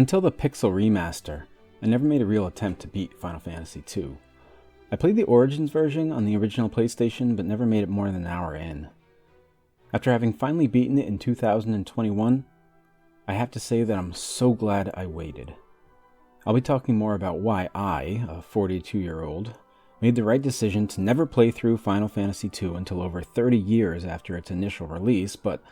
Until the Pixel Remaster, I never made a real attempt to beat Final Fantasy II. I played the Origins version on the original PlayStation, but never made it more than an hour in. After having finally beaten it in 2021, I have to say that I'm so glad I waited. I'll be talking more about why I, a 42-year-old, made the right decision to never play through Final Fantasy II until over 30 years after its initial release, but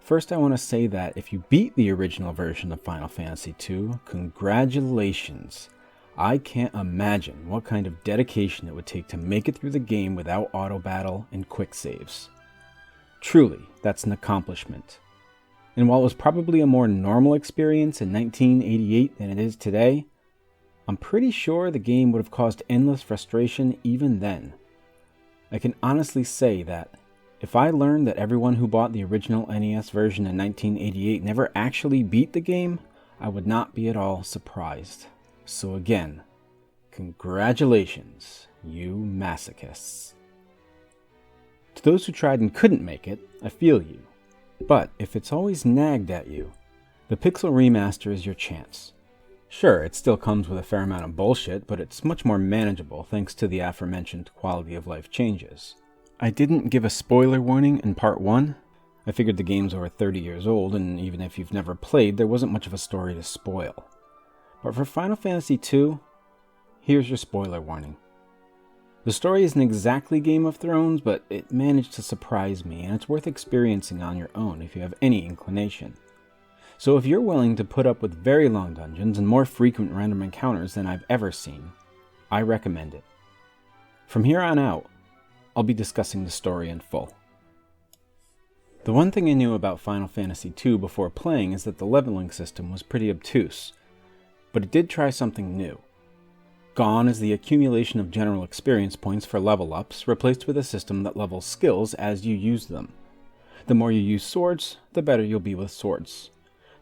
first I want to say that if you beat the original version of Final Fantasy II, congratulations! I can't imagine what kind of dedication it would take to make it through the game without auto battle and quick saves. Truly, that's an accomplishment. And while it was probably a more normal experience in 1988 than it is today, I'm pretty sure the game would have caused endless frustration even then. I can honestly say that if I learned that everyone who bought the original NES version in 1988 never actually beat the game, I would not be at all surprised. So again, congratulations, you masochists. To those who tried and couldn't make it, I feel you. But if it's always nagged at you, the Pixel Remaster is your chance. Sure, it still comes with a fair amount of bullshit, but it's much more manageable thanks to the aforementioned quality of life changes. I didn't give a spoiler warning in part 1. I figured the game's over 30 years old, and even if you've never played, there wasn't much of a story to spoil. But for Final Fantasy II, here's your spoiler warning. The story isn't exactly Game of Thrones, but it managed to surprise me, and it's worth experiencing on your own if you have any inclination. So if you're willing to put up with very long dungeons and more frequent random encounters than I've ever seen, I recommend it. From here on out, I'll be discussing the story in full. The one thing I knew about Final Fantasy II before playing is that the leveling system was pretty obtuse, but it did try something new. Gone is the accumulation of general experience points for level ups, replaced with a system that levels skills as you use them. The more you use swords, the better you'll be with swords.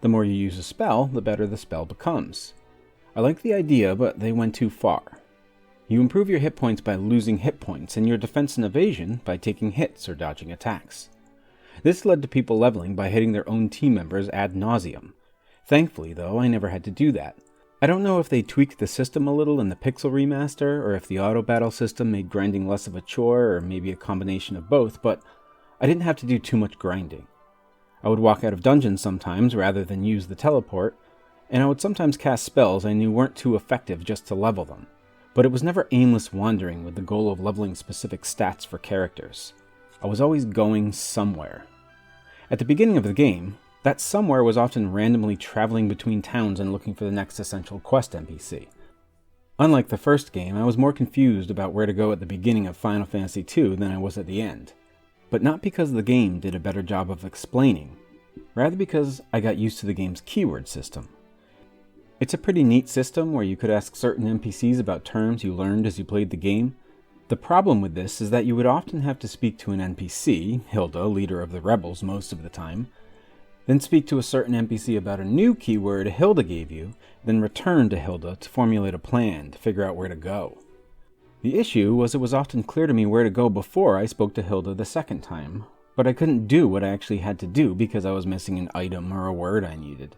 The more you use a spell, the better the spell becomes. I like the idea, but they went too far. You improve your hit points by losing hit points, and your defense and evasion by taking hits or dodging attacks. This led to people leveling by hitting their own team members ad nauseum. Thankfully, though, I never had to do that. I don't know if they tweaked the system a little in the Pixel Remaster, or if the auto battle system made grinding less of a chore, or maybe a combination of both, but I didn't have to do too much grinding. I would walk out of dungeons sometimes rather than use the teleport, and I would sometimes cast spells I knew weren't too effective just to level them, but it was never aimless wandering with the goal of leveling specific stats for characters. I was always going somewhere. At the beginning of the game, that somewhere was often randomly traveling between towns and looking for the next essential quest NPC. Unlike the first game, I was more confused about where to go at the beginning of Final Fantasy II than I was at the end. But not because the game did a better job of explaining, rather because I got used to the game's keyword system. It's a pretty neat system where you could ask certain NPCs about terms you learned as you played the game. The problem with this is that you would often have to speak to an NPC, Hilda, leader of the rebels most of the time, then speak to a certain NPC about a new keyword Hilda gave you, then return to Hilda to formulate a plan to figure out where to go. The issue was it was often clear to me where to go before I spoke to Hilda the second time, but I couldn't do what I actually had to do because I was missing an item or a word I needed.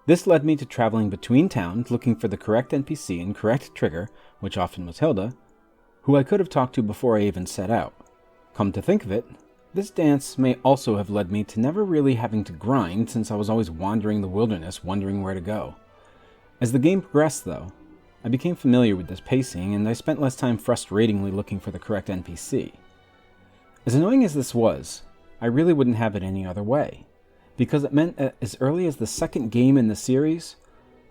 This led me to traveling between towns looking for the correct NPC and correct trigger, which often was Hilda, who I could have talked to before I even set out. Come to think of it, this dance may also have led me to never really having to grind since I was always wandering the wilderness wondering where to go. As the game progressed though, I became familiar with this pacing and I spent less time frustratingly looking for the correct NPC. As annoying as this was, I really wouldn't have it any other way, because it meant that as early as the second game in the series,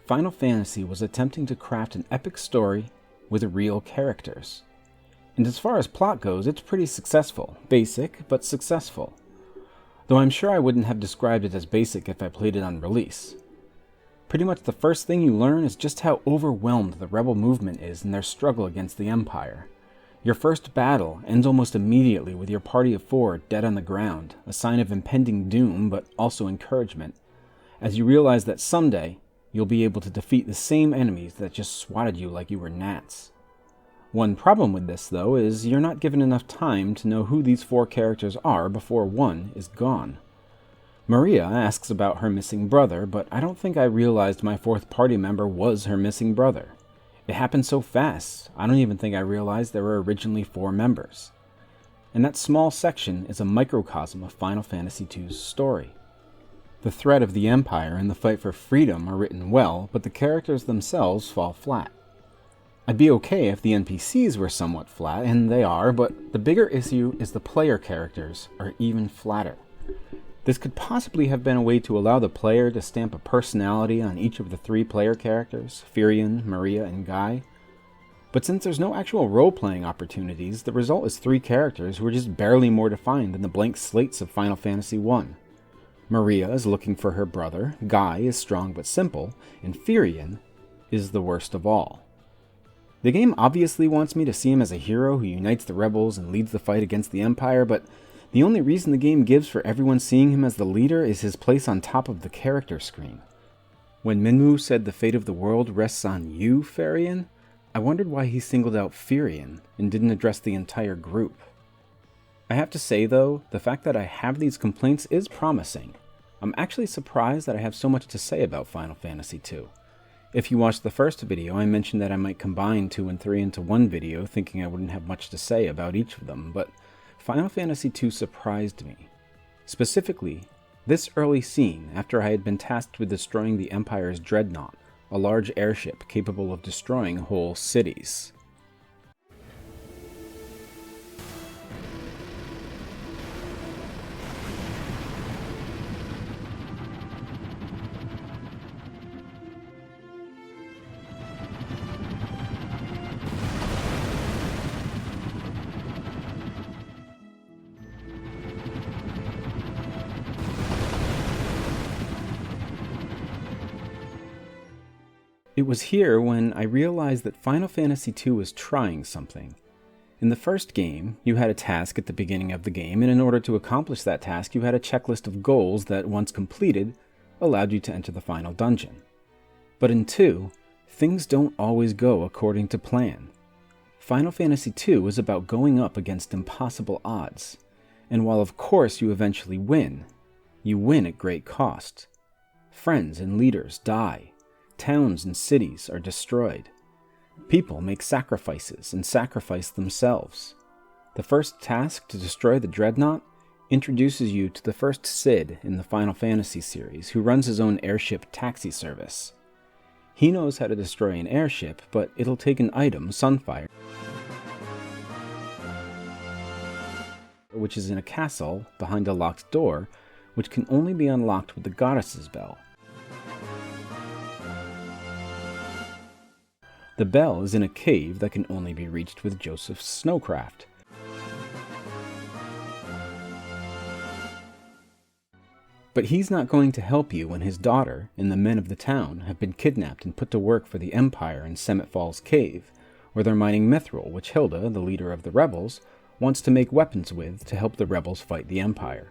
Final Fantasy was attempting to craft an epic story with real characters. And as far as plot goes, it's pretty successful. Basic, but successful. Though I'm sure I wouldn't have described it as basic if I played it on release. Pretty much the first thing you learn is just how overwhelmed the rebel movement is in their struggle against the Empire. Your first battle ends almost immediately with your party of 4 dead on the ground, a sign of impending doom but also encouragement, as you realize that someday you'll be able to defeat the same enemies that just swatted you like you were gnats. One problem with this, though, is you're not given enough time to know who these 4 characters are before one is gone. Maria asks about her missing brother, but I don't think I realized my fourth party member was her missing brother. It happened so fast, I don't even think I realized there were originally 4 members. And that small section is a microcosm of Final Fantasy II's story. The threat of the Empire and the fight for freedom are written well, but the characters themselves fall flat. I'd be okay if the NPCs were somewhat flat, and they are, but the bigger issue is the player characters are even flatter. This could possibly have been a way to allow the player to stamp a personality on each of the 3 player characters, Firion, Maria, and Guy. But since there's no actual role-playing opportunities, the result is 3 characters who are just barely more defined than the blank slates of Final Fantasy I. Maria is looking for her brother, Guy is strong but simple, and Firion is the worst of all. The game obviously wants me to see him as a hero who unites the rebels and leads the fight against the Empire, but the only reason the game gives for everyone seeing him as the leader is his place on top of the character screen. When Minwu said the fate of the world rests on you, Firion, I wondered why he singled out Firion and didn't address the entire group. I have to say though, the fact that I have these complaints is promising. I'm actually surprised that I have so much to say about Final Fantasy II. If you watched the first video, I mentioned that I might combine 2 and 3 into one video, thinking I wouldn't have much to say about each of them, but Final Fantasy II surprised me. Specifically, this early scene after I had been tasked with destroying the Empire's Dreadnought, a large airship capable of destroying whole cities. It was here when I realized that Final Fantasy II was trying something. In the first game, you had a task at the beginning of the game, and in order to accomplish that task, you had a checklist of goals that, once completed, allowed you to enter the final dungeon. But in 2, things don't always go according to plan. Final Fantasy II is about going up against impossible odds, and while of course you eventually win, you win at great cost. Friends and leaders die. Towns and cities are destroyed. People make sacrifices and sacrifice themselves. The first task to destroy the Dreadnought introduces you to the first Cid in the Final Fantasy series, who runs his own airship taxi service. He knows how to destroy an airship, but it'll take an item, Sunfire, which is in a castle behind a locked door, which can only be unlocked with the Goddess's Bell. The bell is in a cave that can only be reached with Joseph's snowcraft. But he's not going to help you when his daughter and the men of the town have been kidnapped and put to work for the Empire in Semet Falls Cave, where they're mining mithril, which Hilda, the leader of the rebels, wants to make weapons with to help the rebels fight the Empire.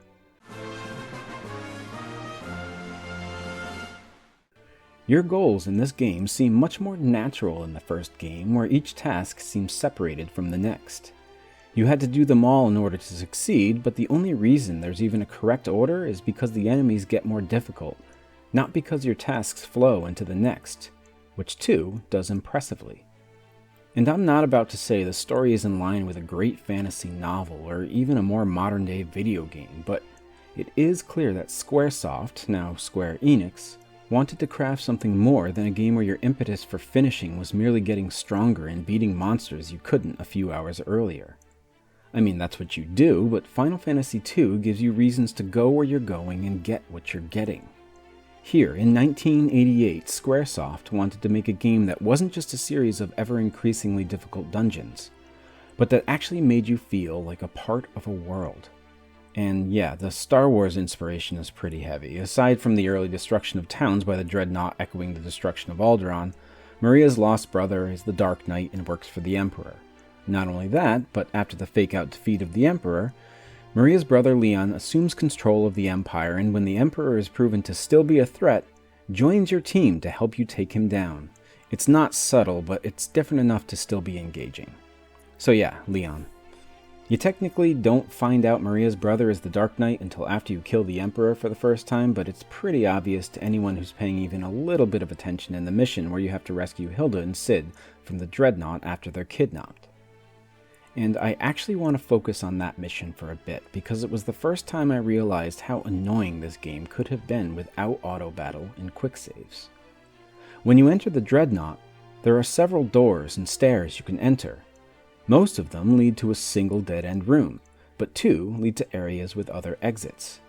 Your goals in this game seem much more natural in the first game, where each task seems separated from the next. You had to do them all in order to succeed, but the only reason there's even a correct order is because the enemies get more difficult, not because your tasks flow into the next, which too does impressively. And I'm not about to say the story is in line with a great fantasy novel or even a more modern-day video game, but it is clear that Squaresoft, now Square Enix, wanted to craft something more than a game where your impetus for finishing was merely getting stronger and beating monsters you couldn't a few hours earlier. I mean, that's what you do, but Final Fantasy II gives you reasons to go where you're going and get what you're getting. Here, in 1988, Squaresoft wanted to make a game that wasn't just a series of ever-increasingly difficult dungeons, but that actually made you feel like a part of a world. And yeah, the Star Wars inspiration is pretty heavy. Aside from the early destruction of towns by the Dreadnought echoing the destruction of Alderaan, Maria's lost brother is the Dark Knight and works for the Emperor. Not only that, but after the fake-out defeat of the Emperor, Maria's brother Leon assumes control of the Empire, and when the Emperor is proven to still be a threat, joins your team to help you take him down. It's not subtle, but it's different enough to still be engaging. So yeah, Leon. You technically don't find out Maria's brother is the Dark Knight until after you kill the Emperor for the first time, but it's pretty obvious to anyone who's paying even a little bit of attention in the mission where you have to rescue Hilda and Sid from the Dreadnought after they're kidnapped. And I actually want to focus on that mission for a bit, because it was the first time I realized how annoying this game could have been without auto battle and quick saves. When you enter the Dreadnought, there are several doors and stairs you can enter. Most of them lead to a single dead-end room, but 2 lead to areas with other exits.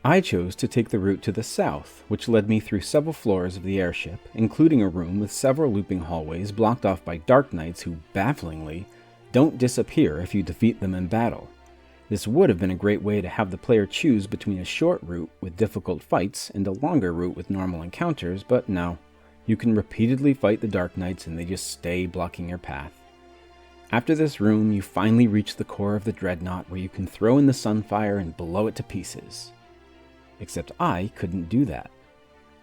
I chose to take the route to the south, which led me through several floors of the airship, including a room with several looping hallways blocked off by Dark Knights who, bafflingly, don't disappear if you defeat them in battle. This would have been a great way to have the player choose between a short route with difficult fights and a longer route with normal encounters, but no. You can repeatedly fight the Dark Knights and they just stay blocking your path. After this room, you finally reach the core of the Dreadnought where you can throw in the Sunfire and blow it to pieces. Except I couldn't do that.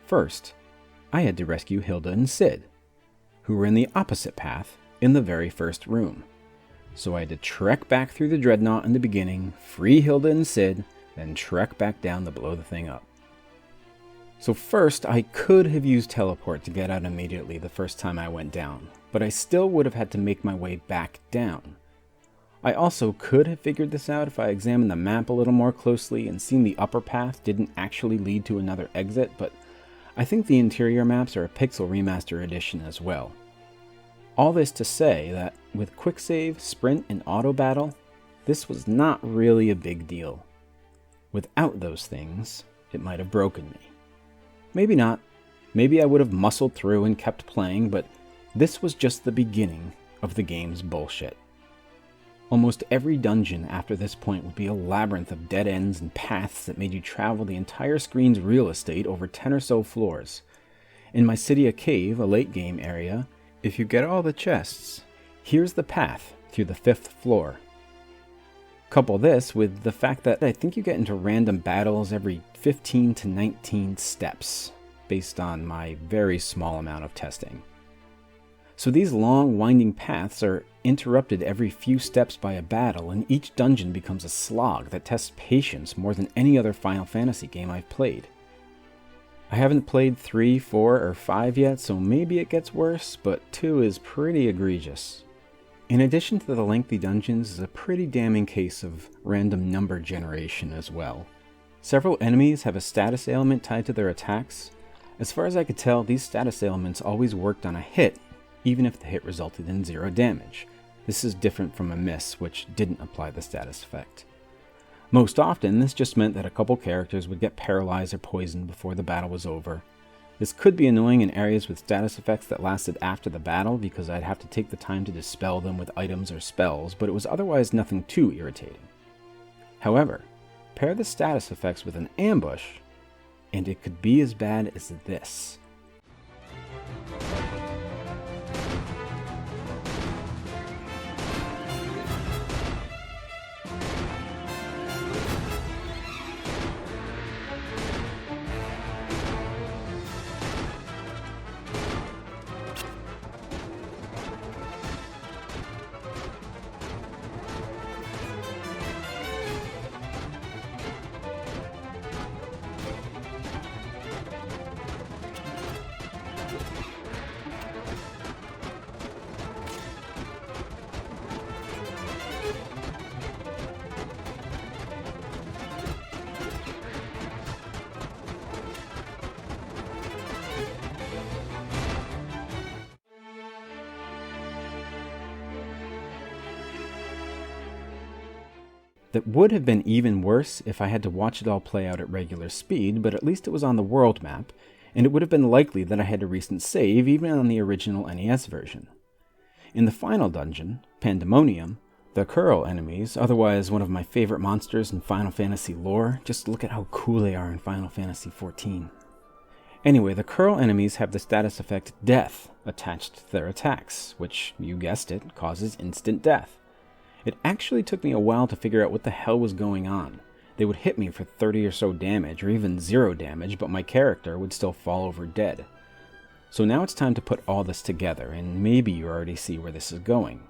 First, I had to rescue Hilda and Sid, who were in the opposite path in the very first room. So I had to trek back through the Dreadnought in the beginning, free Hilda and Sid, then trek back down to blow the thing up. So first, I could have used teleport to get out immediately the first time I went down, but I still would have had to make my way back down. I also could have figured this out if I examined the map a little more closely and seen the upper path didn't actually lead to another exit, but I think the interior maps are a Pixel Remaster edition as well. All this to say that with quick save, sprint, and auto battle, this was not really a big deal. Without those things, it might have broken me. Maybe not. Maybe I would have muscled through and kept playing, but this was just the beginning of the game's bullshit. Almost every dungeon after this point would be a labyrinth of dead ends and paths that made you travel the entire screen's real estate over 10 or so floors. In my Cydia Cave, a late game area, if you get all the chests, here's the path through the 5th floor. Couple this with the fact that I think you get into random battles every 15 to 19 steps, based on my very small amount of testing. So these long, winding paths are interrupted every few steps by a battle, and each dungeon becomes a slog that tests patience more than any other Final Fantasy game I've played. I haven't played 3, 4, or 5 yet, so maybe it gets worse, but 2 is pretty egregious. In addition to the lengthy dungeons is a pretty damning case of random number generation as well. Several enemies have a status ailment tied to their attacks. As far as I could tell, these status ailments always worked on a hit, even if the hit resulted in 0 damage. This is different from a miss, which didn't apply the status effect. Most often, this just meant that a couple characters would get paralyzed or poisoned before the battle was over. This could be annoying in areas with status effects that lasted after the battle because I'd have to take the time to dispel them with items or spells, but it was otherwise nothing too irritating. However, pair the status effects with an ambush, and it could be as bad as this. That would have been even worse if I had to watch it all play out at regular speed, but at least it was on the world map, and it would have been likely that I had a recent save even on the original NES version. In the final dungeon, Pandemonium, the Curl enemies, otherwise one of my favorite monsters in Final Fantasy lore, just look at how cool they are in Final Fantasy XIV. Anyway, the Curl enemies have the status effect Death attached to their attacks, which, you guessed it, causes instant death. It actually took me a while to figure out what the hell was going on. They would hit me for 30 or so damage, or even 0 damage, but my character would still fall over dead. So now it's time to put all this together, and maybe you already see where this is going.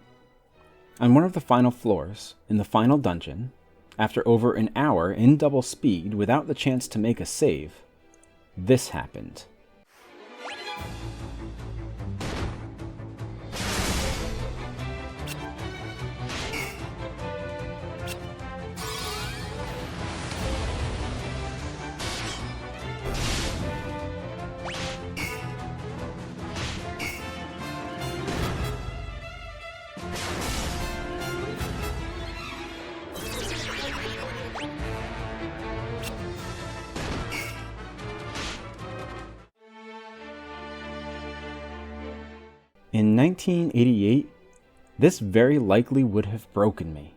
On one of the final floors, in the final dungeon, after over an hour in double speed without the chance to make a save, this happened. In 1988, this very likely would have broken me.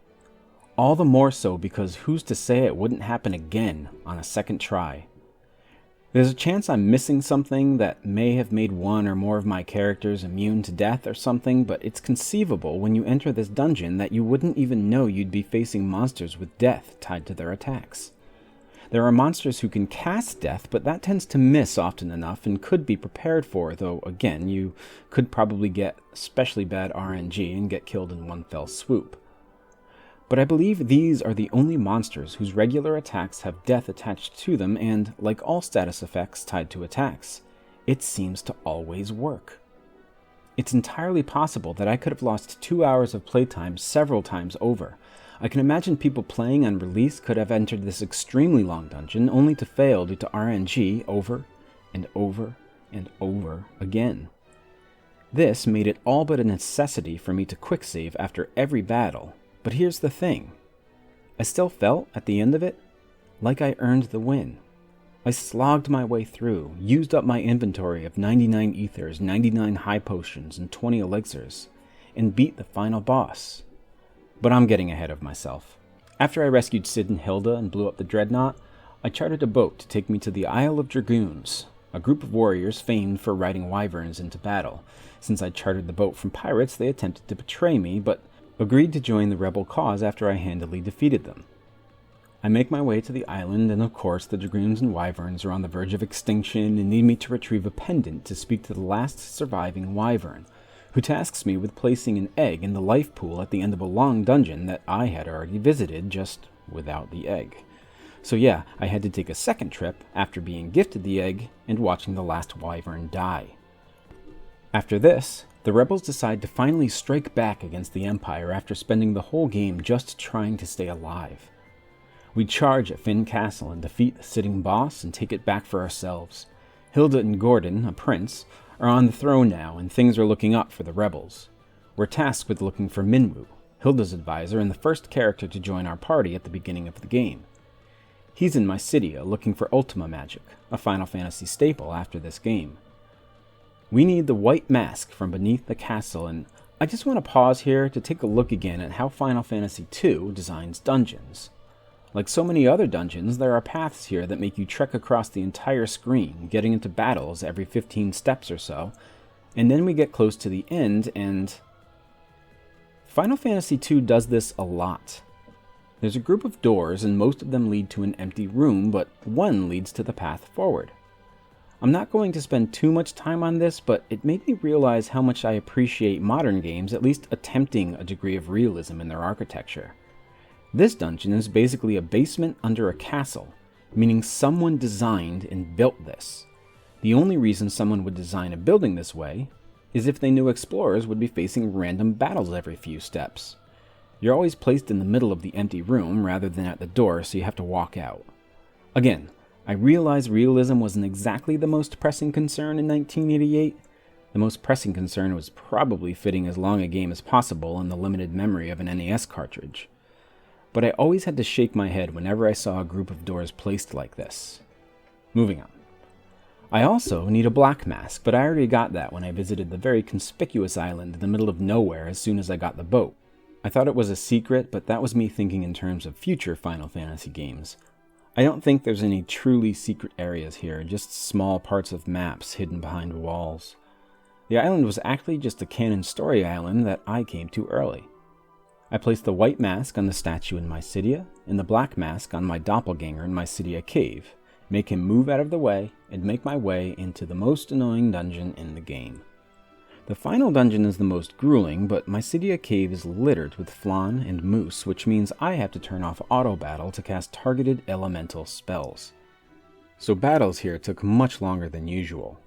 All the more so because who's to say it wouldn't happen again on a second try? There's a chance I'm missing something that may have made one or more of my characters immune to death or something, but it's conceivable when you enter this dungeon that you wouldn't even know you'd be facing monsters with death tied to their attacks. There are monsters who can cast death, but that tends to miss often enough and could be prepared for, though again, you could probably get especially bad RNG and get killed in one fell swoop. But I believe these are the only monsters whose regular attacks have death attached to them, and like all status effects tied to attacks, it seems to always work. It's entirely possible that I could have lost 2 hours of playtime several times over. I can imagine people playing on release could have entered this extremely long dungeon only to fail due to RNG over and over and over again. This made it all but a necessity for me to quick save after every battle, but here's the thing. I still felt, at the end of it, like I earned the win. I slogged my way through, used up my inventory of 99 ethers, 99 high potions, and 20 elixirs, and beat the final boss. But I'm getting ahead of myself. After I rescued Sid and Hilda and blew up the dreadnought, I chartered a boat to take me to the Isle of Dragoons, a group of warriors famed for riding wyverns into battle. Since I chartered the boat from pirates, they attempted to betray me, but agreed to join the rebel cause after I handily defeated them. I make my way to the island, and of course the dragoons and wyverns are on the verge of extinction and need me to retrieve a pendant to speak to the last surviving wyvern, who tasks me with placing an egg in the life pool at the end of a long dungeon that I had already visited, just without the egg. So yeah, I had to take a second trip after being gifted the egg and watching the last wyvern die. After this, the rebels decide to finally strike back against the Empire after spending the whole game just trying to stay alive. We charge at Finn Castle and defeat the sitting boss and take it back for ourselves. Hilda and Gordon, a prince, are on the throne now, and things are looking up for the rebels. We're tasked with looking for Minwu, Hilda's advisor and the first character to join our party at the beginning of the game. He's in Mysidia looking for Ultima magic, a Final Fantasy staple after this game. We need the white mask from beneath the castle, and I just want to pause here to take a look again at how Final Fantasy II designs dungeons. Like so many other dungeons, there are paths here that make you trek across the entire screen, getting into battles every 15 steps or so, and then we get close to the end, and Final Fantasy II does this a lot. There's a group of doors, and most of them lead to an empty room, but one leads to the path forward. I'm not going to spend too much time on this, but it made me realize how much I appreciate modern games at least attempting a degree of realism in their architecture. This dungeon is basically a basement under a castle, meaning someone designed and built this. The only reason someone would design a building this way is if they knew explorers would be facing random battles every few steps. You're always placed in the middle of the empty room rather than at the door, so you have to walk out. Again, I realize realism wasn't exactly the most pressing concern in 1988. The most pressing concern was probably fitting as long a game as possible in the limited memory of an NES cartridge. But I always had to shake my head whenever I saw a group of doors placed like this. Moving on. I also need a black mask, but I already got that when I visited the very conspicuous island in the middle of nowhere as soon as I got the boat. I thought it was a secret, but that was me thinking in terms of future Final Fantasy games. I don't think there's any truly secret areas here, just small parts of maps hidden behind walls. The island was actually just a canon story island that I came to early. I placed the white mask on the statue in Mysidia, and the black mask on my doppelganger in Mysidia Cave, make him move out of the way, and make my way into the most annoying dungeon in the game. The final dungeon is the most grueling, but Mysidia Cave is littered with flan and moose, which means I have to turn off auto battle to cast targeted elemental spells. So battles here took much longer than usual.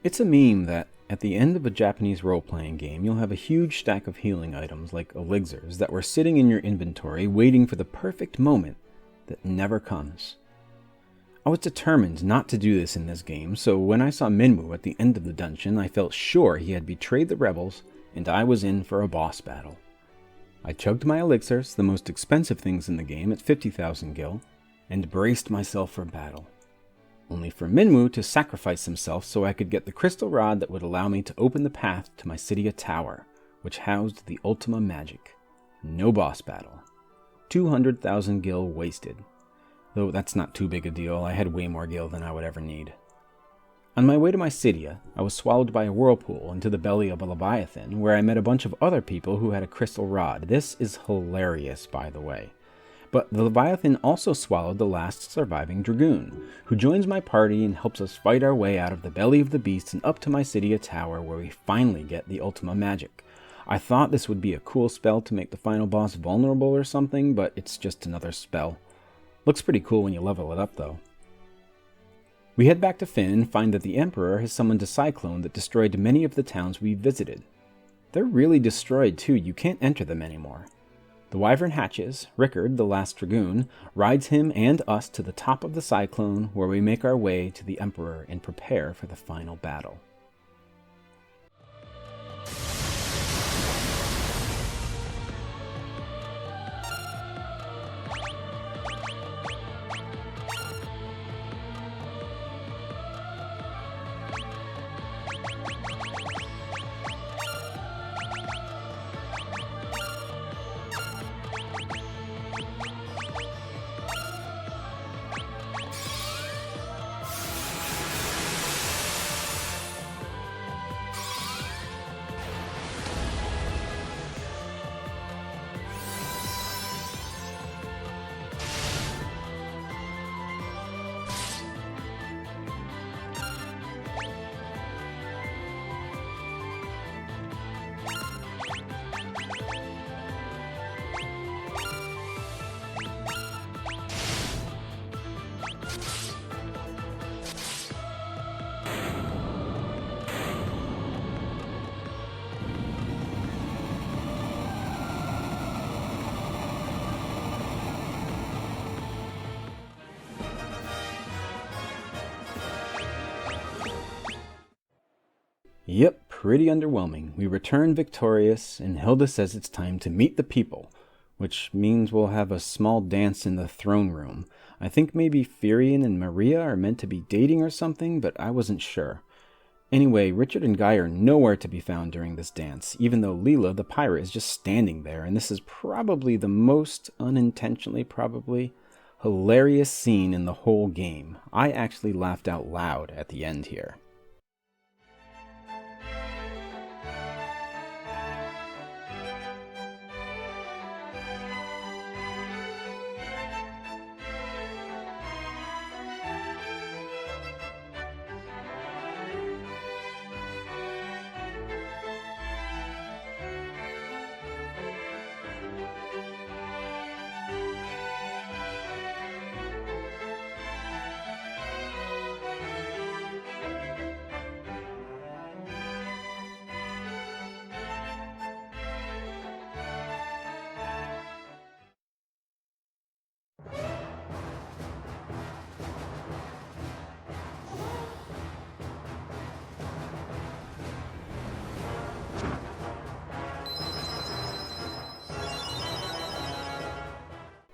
It's a meme that at the end of a Japanese role-playing game, you'll have a huge stack of healing items like elixirs that were sitting in your inventory waiting for the perfect moment that never comes. I was determined not to do this in this game, so when I saw Minwu at the end of the dungeon, I felt sure he had betrayed the rebels and I was in for a boss battle. I chugged my elixirs, the most expensive things in the game, at 50,000 gil, and braced myself for battle. Only for Minwu to sacrifice himself so I could get the crystal rod that would allow me to open the path to Mysidia Tower, which housed the Ultima Magic. No boss battle. 200,000 gil wasted. Though that's not too big a deal, I had way more gil than I would ever need. On my way to Mysidia, I was swallowed by a whirlpool into the belly of a leviathan, where I met a bunch of other people who had a crystal rod. This is hilarious, by the way. But the Leviathan also swallowed the last surviving Dragoon, who joins my party and helps us fight our way out of the belly of the beast and up to Mysidia Tower, where we finally get the Ultima Magic. I thought this would be a cool spell to make the final boss vulnerable or something, but it's just another spell. Looks pretty cool when you level it up, though. We head back to Fynn and find that the Emperor has summoned a cyclone that destroyed many of the towns we visited. They're really destroyed too, you can't enter them anymore. The Wyvern hatches, Rickard, the last Dragoon, rides him and us to the top of the cyclone, where we make our way to the Emperor and prepare for the final battle. Yep, pretty underwhelming. We return victorious, and Hilda says it's time to meet the people, which means we'll have a small dance in the throne room. I think maybe Firion and Maria are meant to be dating or something, but I wasn't sure. Anyway, Richard and Guy are nowhere to be found during this dance, even though Leela, the pirate, is just standing there, and this is probably the most unintentionally hilarious scene in the whole game. I actually laughed out loud at the end here.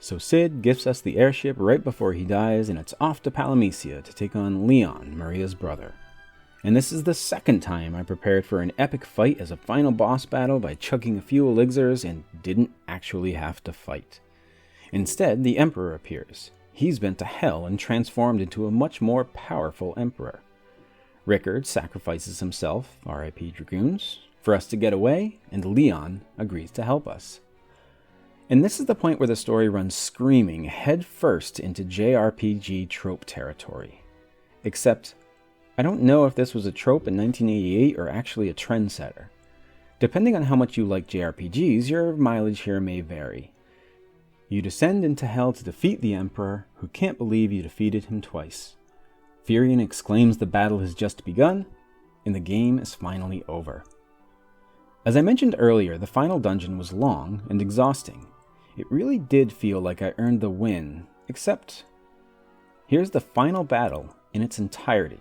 So Cid gifts us the airship right before he dies, and it's off to Palamecia to take on Leon, Maria's brother. And this is the second time I prepared for an epic fight as a final boss battle by chugging a few elixirs and didn't actually have to fight. Instead, the Emperor appears. He's been to hell and transformed into a much more powerful Emperor. Rickard sacrifices himself, R.I.P. Dragoons, for us to get away, and Leon agrees to help us. And this is the point where the story runs screaming head first into JRPG trope territory. Except, I don't know if this was a trope in 1988 or actually a trendsetter. Depending on how much you like JRPGs, your mileage here may vary. You descend into hell to defeat the Emperor, who can't believe you defeated him twice. Furion exclaims the battle has just begun, and the game is finally over. As I mentioned earlier, the final dungeon was long and exhausting. It really did feel like I earned the win, except here's the final battle in its entirety.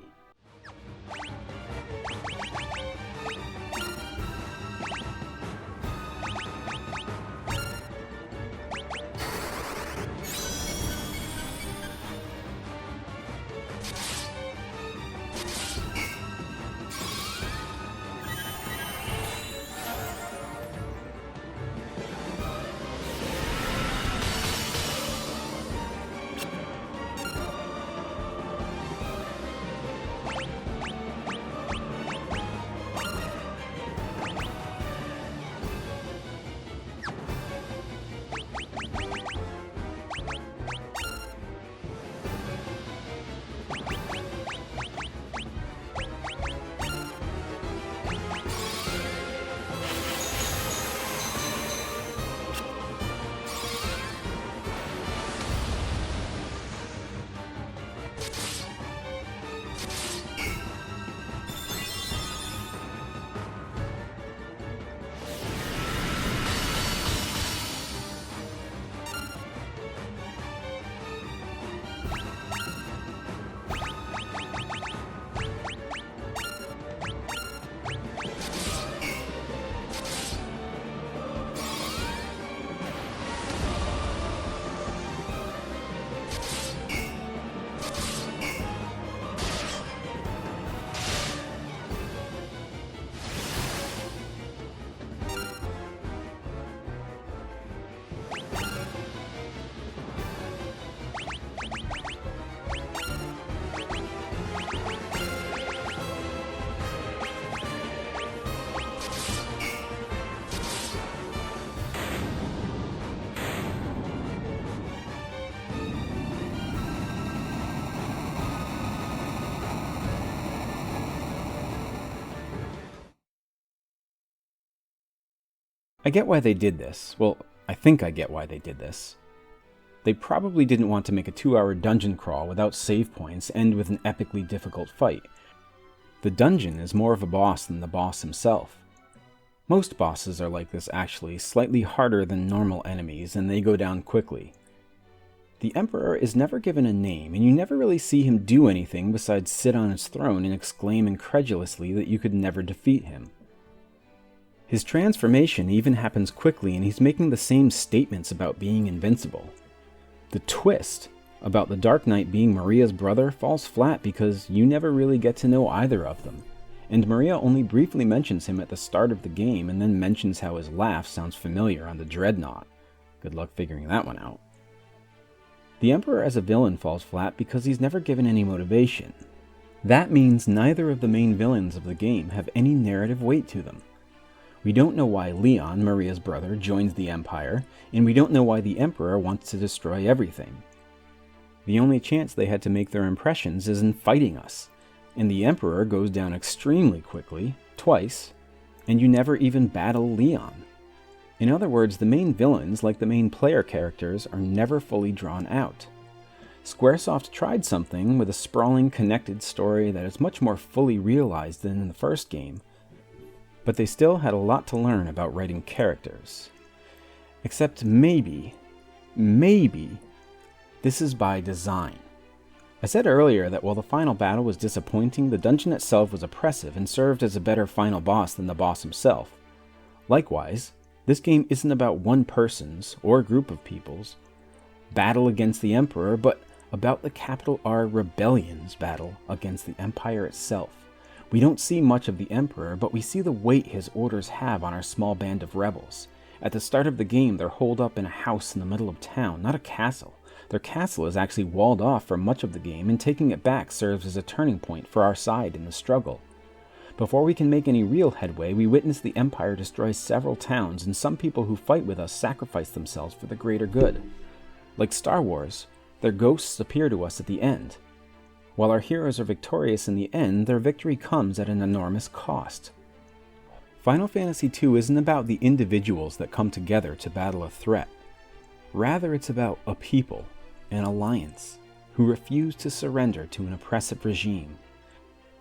I get why they did this. Well, I think I get why they did this. They probably didn't want to make a 2-hour dungeon crawl without save points end with an epically difficult fight. The dungeon is more of a boss than the boss himself. Most bosses are like this actually, slightly harder than normal enemies, and they go down quickly. The Emperor is never given a name, and you never really see him do anything besides sit on his throne and exclaim incredulously that you could never defeat him. His transformation even happens quickly, and he's making the same statements about being invincible. The twist about the Dark Knight being Maria's brother falls flat because you never really get to know either of them, and Maria only briefly mentions him at the start of the game and then mentions how his laugh sounds familiar on the Dreadnought. Good luck figuring that one out. The Emperor as a villain falls flat because he's never given any motivation. That means neither of the main villains of the game have any narrative weight to them. We don't know why Leon, Maria's brother, joins the Empire, and we don't know why the Emperor wants to destroy everything. The only chance they had to make their impressions is in fighting us, and the Emperor goes down extremely quickly, twice, and you never even battle Leon. In other words, the main villains, like the main player characters, are never fully drawn out. Squaresoft tried something with a sprawling, connected story that is much more fully realized than in the first game, but they still had a lot to learn about writing characters. Except maybe, this is by design. I said earlier that while the final battle was disappointing, the dungeon itself was oppressive and served as a better final boss than the boss himself. Likewise, this game isn't about one person's, or group of people's, battle against the Emperor, but about the capital R Rebellion's battle against the Empire itself. We don't see much of the Emperor, but we see the weight his orders have on our small band of rebels. At the start of the game, they're holed up in a house in the middle of town, not a castle. Their castle is actually walled off for much of the game, and taking it back serves as a turning point for our side in the struggle. Before we can make any real headway, we witness the Empire destroy several towns, and some people who fight with us sacrifice themselves for the greater good. Like Star Wars, their ghosts appear to us at the end. While our heroes are victorious in the end, their victory comes at an enormous cost. Final Fantasy II isn't about the individuals that come together to battle a threat. Rather, it's about a people, an alliance, who refuse to surrender to an oppressive regime.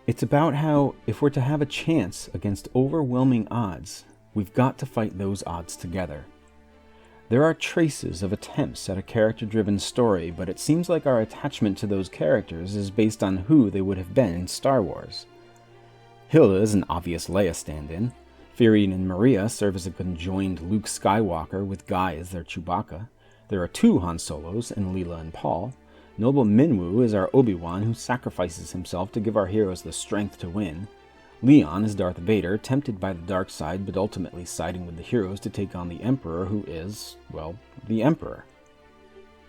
It's about how, if we're to have a chance against overwhelming odds, we've got to fight those odds together. There are traces of attempts at a character-driven story, but it seems like our attachment to those characters is based on who they would have been in Star Wars. Hilda is an obvious Leia stand-in. Firion and Maria serve as a conjoined Luke Skywalker with Guy as their Chewbacca. There are two Han Solos in Leela and Paul. Noble Minwu is our Obi-Wan who sacrifices himself to give our heroes the strength to win. Leon is Darth Vader, tempted by the dark side but ultimately siding with the heroes to take on the Emperor who is, well, the Emperor.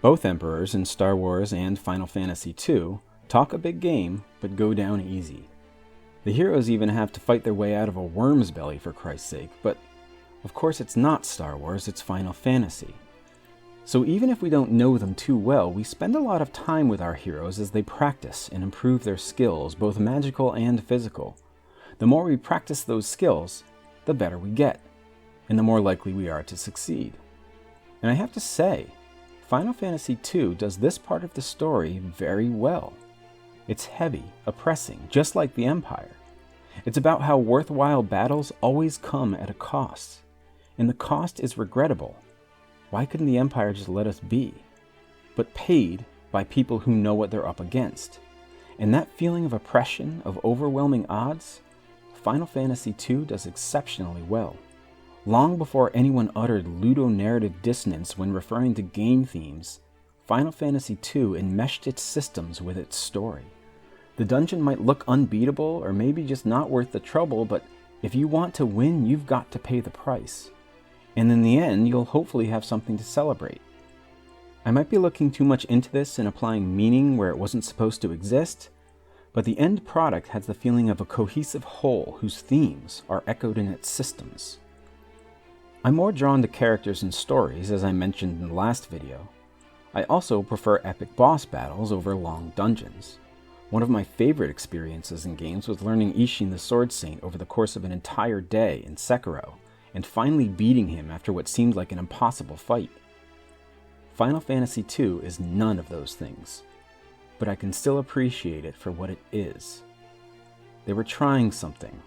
Both Emperors in Star Wars and Final Fantasy II talk a big game but go down easy. The heroes even have to fight their way out of a worm's belly for Christ's sake, but of course it's not Star Wars, it's Final Fantasy. So even if we don't know them too well, we spend a lot of time with our heroes as they practice and improve their skills, both magical and physical. The more we practice those skills, the better we get, and the more likely we are to succeed. And I have to say, Final Fantasy II does this part of the story very well. It's heavy, oppressing, just like the Empire. It's about how worthwhile battles always come at a cost, and the cost is regrettable. Why couldn't the Empire just let us be? But paid by people who know what they're up against. And that feeling of oppression, of overwhelming odds, Final Fantasy II does exceptionally well. Long before anyone uttered ludonarrative dissonance when referring to game themes, Final Fantasy II enmeshed its systems with its story. The dungeon might look unbeatable or maybe just not worth the trouble, but if you want to win, you've got to pay the price. And in the end, you'll hopefully have something to celebrate. I might be looking too much into this and applying meaning where it wasn't supposed to exist, but the end product has the feeling of a cohesive whole whose themes are echoed in its systems. I'm more drawn to characters and stories, as I mentioned in the last video. I also prefer epic boss battles over long dungeons. One of my favorite experiences in games was learning Isshin the Sword Saint over the course of an entire day in Sekiro, and finally beating him after what seemed like an impossible fight. Final Fantasy II is none of those things, but I can still appreciate it for what it is. They were trying something.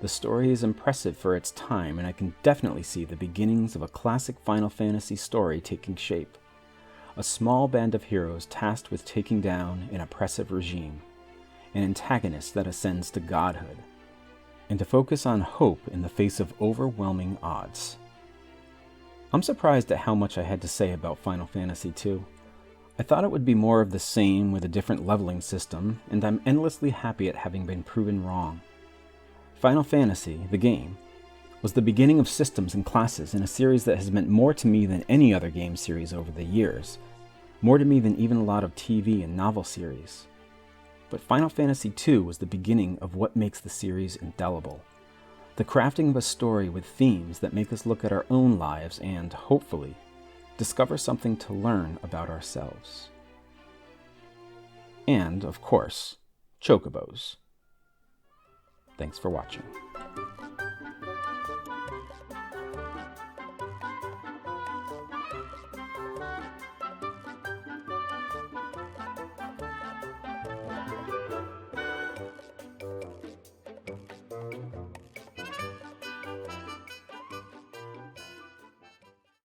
The story is impressive for its time, and I can definitely see the beginnings of a classic Final Fantasy story taking shape. A small band of heroes tasked with taking down an oppressive regime, an antagonist that ascends to godhood, and to focus on hope in the face of overwhelming odds. I'm surprised at how much I had to say about Final Fantasy II. I thought it would be more of the same with a different leveling system, and I'm endlessly happy at having been proven wrong. Final Fantasy, the game, was the beginning of systems and classes in a series that has meant more to me than any other game series over the years, more to me than even a lot of TV and novel series. But Final Fantasy II was the beginning of what makes the series indelible. The crafting of a story with themes that make us look at our own lives and, hopefully, discover something to learn about ourselves. And, of course, chocobos. Thanks for watching.